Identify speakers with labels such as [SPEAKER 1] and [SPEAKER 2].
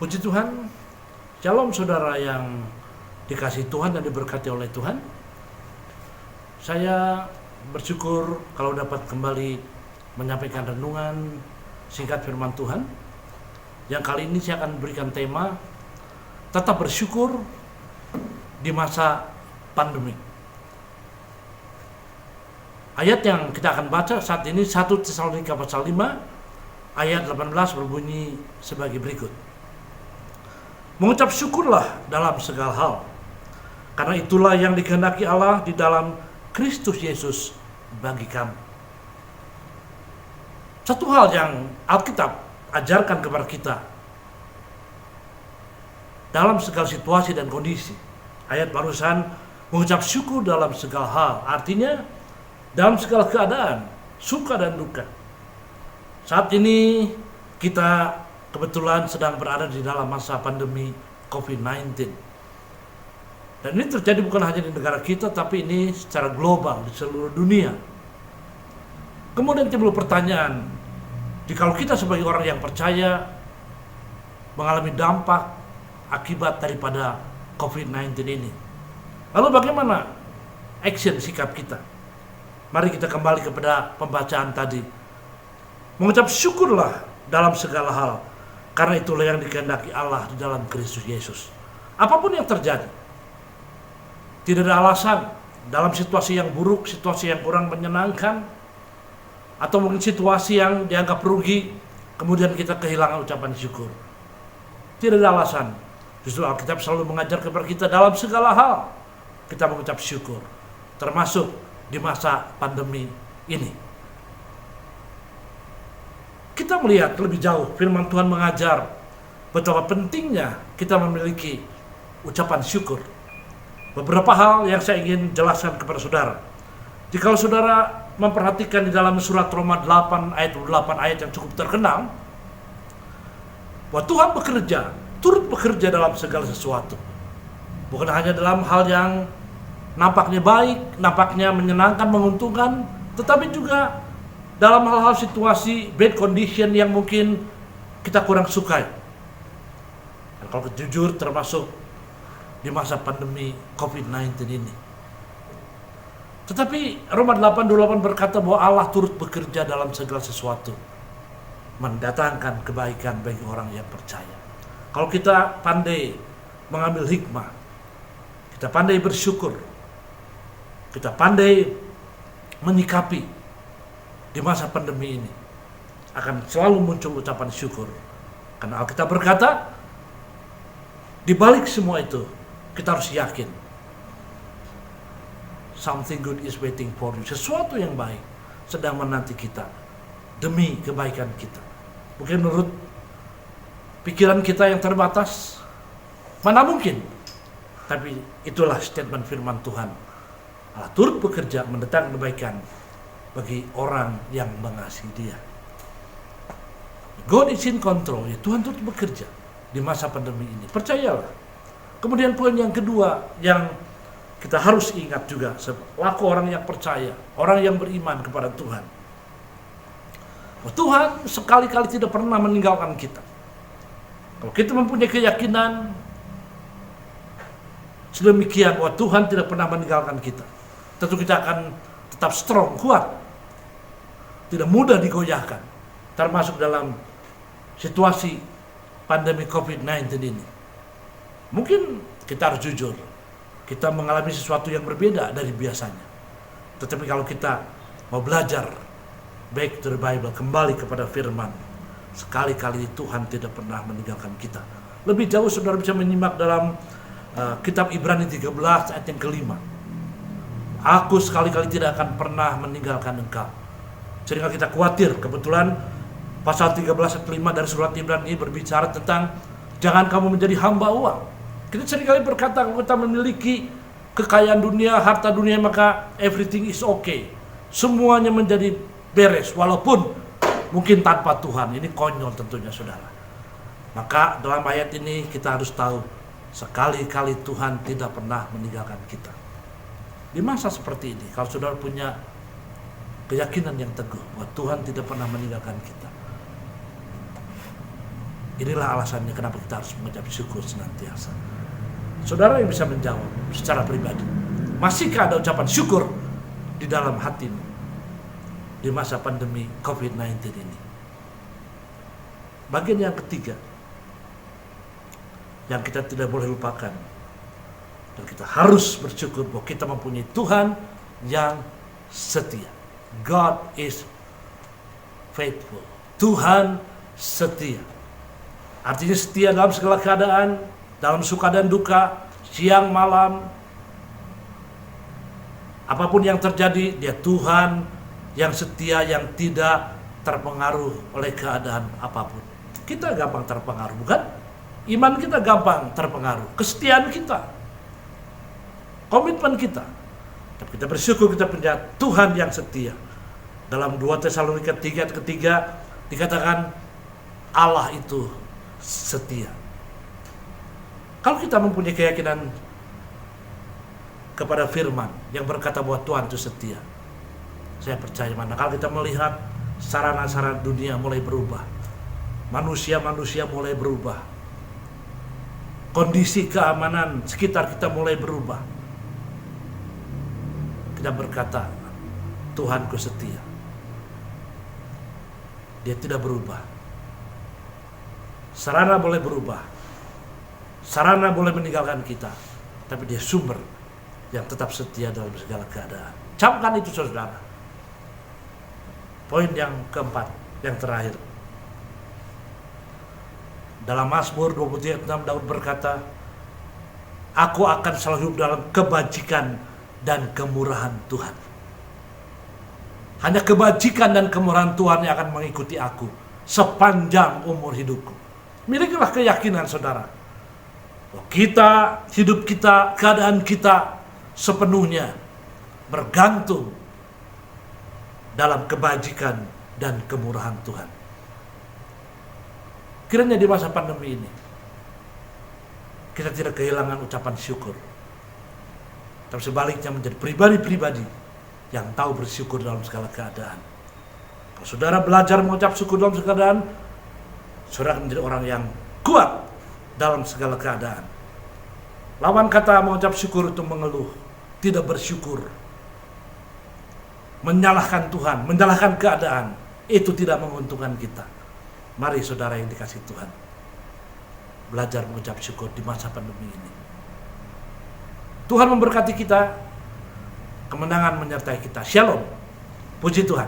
[SPEAKER 1] Puji Tuhan, shalom saudara yang dikasihi Tuhan dan diberkati oleh Tuhan. Saya bersyukur kalau dapat kembali menyampaikan renungan singkat firman Tuhan. Yang kali ini saya akan berikan tema tetap bersyukur di masa pandemi. Ayat yang kita akan baca saat ini 1 Tesalonika pasal 5 ayat 18 berbunyi sebagai berikut. Mengucap syukurlah dalam segala hal, karena itulah yang dikehendaki Allah di dalam Kristus Yesus bagi kamu. Satu hal yang Alkitab ajarkan kepada kita dalam segala situasi dan kondisi. Ayat barusan, mengucap syukur dalam segala hal, artinya dalam segala keadaan, suka dan duka. Saat ini kita kebetulan sedang berada di dalam masa pandemi COVID-19. Dan ini terjadi bukan hanya di negara kita, tapi ini secara global di seluruh dunia. Kemudian timbul pertanyaan, jikalau kita sebagai orang yang percaya mengalami dampak akibat daripada COVID-19 ini, lalu bagaimana action sikap kita? Mari kita kembali kepada pembacaan tadi. Mengucap syukurlah dalam segala hal, karena itulah yang dikehendaki Allah di dalam Kristus Yesus. Apapun yang terjadi, tidak ada alasan dalam situasi yang buruk, situasi yang kurang menyenangkan, atau mungkin situasi yang dianggap rugi, kemudian kita kehilangan ucapan syukur. Tidak ada alasan. Justru Alkitab selalu mengajar kepada kita dalam segala hal kita mengucap syukur, termasuk di masa pandemi ini. Kita melihat lebih jauh, firman Tuhan mengajar betapa pentingnya kita memiliki ucapan syukur. Beberapa hal yang saya ingin jelaskan kepada saudara. Jika saudara memperhatikan di dalam surat Roma 8 ayat yang cukup terkenal, bahwa Tuhan bekerja, turut bekerja dalam segala sesuatu. Bukan hanya dalam hal yang nampaknya baik, nampaknya menyenangkan, menguntungkan, tetapi juga dalam hal-hal situasi bad condition yang mungkin kita kurang sukai. Dan kalau jujur termasuk di masa pandemi COVID-19 ini. Tetapi Roma 8:28 berkata bahwa Allah turut bekerja dalam segala sesuatu, mendatangkan kebaikan bagi orang yang percaya. Kalau kita pandai mengambil hikmah, kita pandai bersyukur, kita pandai menyikapi di masa pandemi ini, akan selalu muncul ucapan syukur. Karena Alkitab berkata, di balik semua itu, kita harus yakin something good is waiting for you. Sesuatu yang baik sedang menanti kita demi kebaikan kita. Mungkin menurut pikiran kita yang terbatas, mana mungkin. Tapi itulah statement firman Tuhan. Allah turut bekerja mendatangkan kebaikan bagi orang yang mengasihi Dia. God is in control. Ya, Tuhan turut bekerja di masa pandemi ini. Percayalah. Kemudian poin yang kedua yang kita harus ingat juga selaku orang yang percaya, orang yang beriman kepada Tuhan. Tuhan sekali-kali tidak pernah meninggalkan kita. Kalau kita mempunyai keyakinan sedemikian bahwa Tuhan tidak pernah meninggalkan kita, tentu kita akan tetap strong, kuat, tidak mudah digoyahkan, termasuk dalam situasi pandemi COVID-19 ini. Mungkin kita harus jujur, kita mengalami sesuatu yang berbeda dari biasanya. Tetapi kalau kita mau belajar back to the Bible, kembali kepada firman, sekali-kali Tuhan tidak pernah meninggalkan kita. Lebih jauh saudara bisa menyimak dalam kitab Ibrani 13 ayat yang kelima. Aku sekali-kali tidak akan pernah meninggalkan engkau. Sehingga kita khawatir. Kebetulan pasal 13 ayat 5 dari surat Ibrani ini berbicara tentang jangan kamu menjadi hamba uang. Kita seringkali berkata kalau kita memiliki kekayaan dunia, harta dunia, maka everything is okay. Semuanya menjadi beres, walaupun mungkin tanpa Tuhan. Ini konyol tentunya saudara. Maka dalam ayat ini kita harus tahu, sekali-kali Tuhan tidak pernah meninggalkan kita. Di masa seperti ini, kalau saudara punya keyakinan yang teguh bahwa Tuhan tidak pernah meninggalkan kita, Inilah alasannya kenapa kita harus mengucap syukur senantiasa. Saudara yang bisa menjawab secara pribadi, masihkah ada ucapan syukur di dalam hatimu di masa pandemi COVID-19 ini? Bagian yang ketiga yang kita tidak boleh lupakan, dan kita harus bersyukur bahwa kita mempunyai Tuhan yang setia. God is faithful. Tuhan setia. Artinya setia dalam segala keadaan, dalam suka dan duka, siang malam, apapun yang terjadi, dia Tuhan yang setia, yang tidak terpengaruh oleh keadaan apapun. Kita gampang terpengaruh, bukan? Iman kita gampang terpengaruh, kesetiaan kita, komitmen kita. Tapi kita bersyukur kita punya Tuhan yang setia. Dalam 2 Tesalonika 3 ayat ketiga dikatakan Allah itu setia. Kalau kita mempunyai keyakinan kepada firman yang berkata bahwa Tuhan itu setia, saya percaya manakala kita melihat sarana-sarana dunia mulai berubah, manusia-manusia mulai berubah, kondisi keamanan sekitar kita mulai berubah, kita berkata Tuhanku setia. Dia tidak berubah. Sarana boleh berubah, sarana boleh meninggalkan kita, tapi dia sumber yang tetap setia dalam segala keadaan. Camkan itu saudara. Poin yang keempat, yang terakhir. Dalam Mazmur 23 ayat 6 Daud berkata, aku akan selalu hidup dalam kebajikan dan kemurahan Tuhan. Hanya kebajikan dan kemurahan Tuhan yang akan mengikuti aku sepanjang umur hidupku. Milikilah keyakinan saudara, kita, hidup kita, keadaan kita sepenuhnya bergantung dalam kebajikan dan kemurahan Tuhan. Kiranya di masa pandemi ini kita tidak kehilangan ucapan syukur, tapi sebaliknya menjadi pribadi-pribadi yang tahu bersyukur dalam segala keadaan. Kalau saudara belajar mengucap syukur dalam segala keadaan, saudara akan menjadi orang yang kuat dalam segala keadaan. Lawan kata mengucap syukur itu mengeluh, tidak bersyukur, menyalahkan Tuhan, menyalahkan keadaan. Itu tidak menguntungkan kita. Mari saudara yang dikasih Tuhan, belajar mengucap syukur di masa pandemi ini. Tuhan memberkati kita, kemenangan menyertai kita. Shalom. Puji Tuhan.